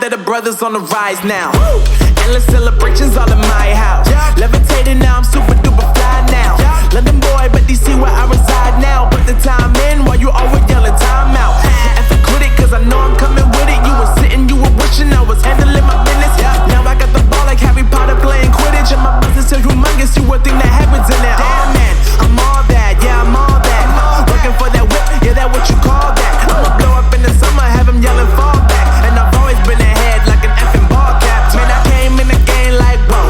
God that the brothers on the rise now. Endless celebrations all in my house. Levitating now, I'm super duper fly now. London boy, but DC where I reside now. Put the time in while you always yelling time out. And quit it, cause I know I'm coming with it. You were sitting, you were wishing I was handling my business. Now I got the ball like Harry Potter playing Quidditch. And my business is humongous, you would think that happens in there. Damn man, I'm all that, yeah I'm all that. Working for that whip, yeah that what you call that. I'ma blow up in the summer, have him yelling fall back. And I've always been ahead like an effing ball cap. Man, I came in the game like whoa.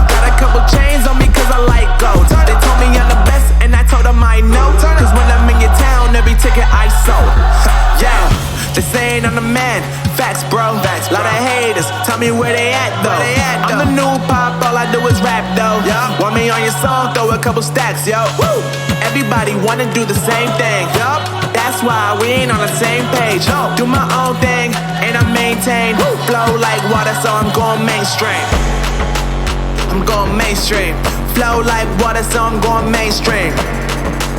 Got a couple chains on me cause I like gold. They told me I'm the best and I told them I know. Cause when I'm in your town, every ticket I sold. Yeah, they saying I'm the man. Facts bro, lot of haters, tell me where they at though. I'm the new pop, all I do is rap though. Want me on your song, throw a couple stacks, yo. Everybody wanna do the same thing. That's why we ain't on the same page. Do my own thing, and I maintain. Flow like water, so I'm going mainstream. I'm going mainstream. Flow like water, so I'm going mainstream.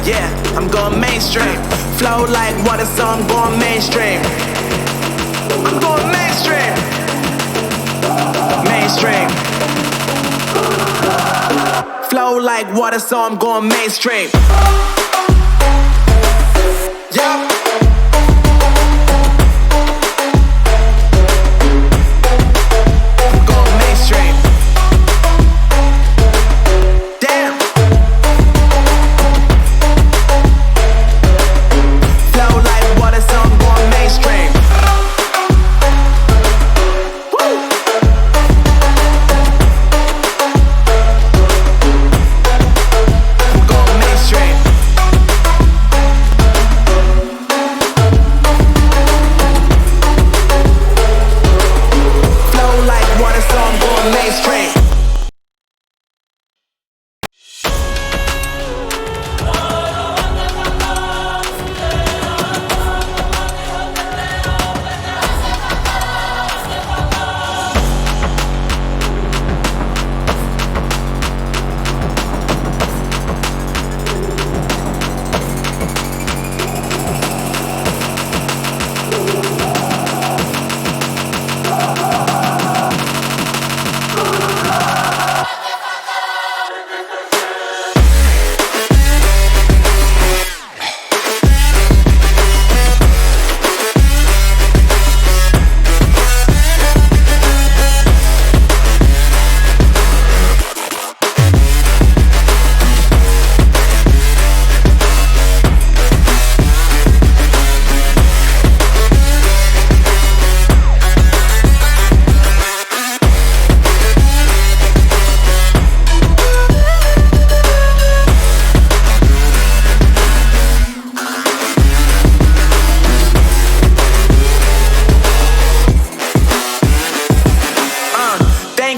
Yeah, I'm going mainstream. Flow like water, so I'm going mainstream. I'm going mainstream. Mainstream. Flow like water, so I'm going mainstream. Yeah. I'm going mainstream. Damn. Flow like water, so I'm going mainstream.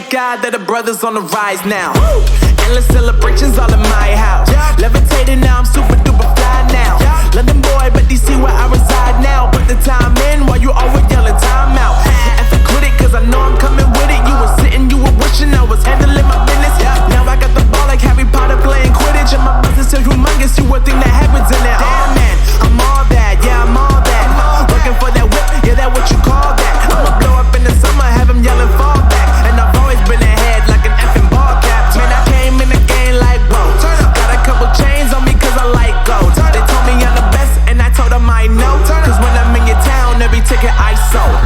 God that the brothers on the rise now. Endless celebrations all in my house. Levitating now, I'm super duper fly now. London boy, but DC where I reside now. Put the time in while you always yelling time out. And quit it, cause I know I'm coming with it. You were sitting, you were wishing I was handling my business. Now I got the ball like Harry Potter playing Quidditch. And my business is humongous, you would think that happens in there. Damn man, I'm all that, yeah I'm all that. Working for that whip, yeah that what you call that. I'ma blow up in the summer, have him yelling fall back. And I've always been ahead like an effing ball cap. Man, I came in the game like whoa. Got a couple chains on me cause I like gold. They told me I'm the best and I told them I know. Cause when I'm in your town, every ticket I sold.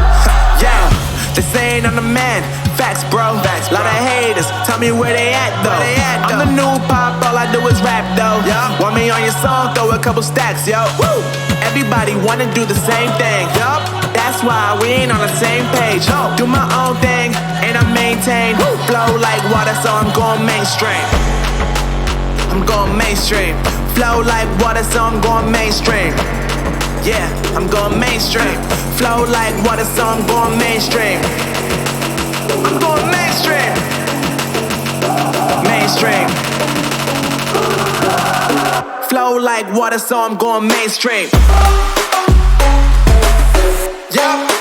Yeah, they saying I'm the man. Facts bro, lot of haters, tell me where they at though. I'm the new pop, all I do is rap though. Want me on your song, throw a couple stacks, yo. Everybody wanna do the same thing. That's why we ain't on the same page. Do my own thing, and I maintain. Flow like water, so I'm going mainstream. I'm going mainstream. Flow like water, so I'm going mainstream. Yeah, I'm going mainstream. Flow like water, so I'm going mainstream. I'm going mainstream. Mainstream. Flow like water, so I'm going mainstream. Yeah.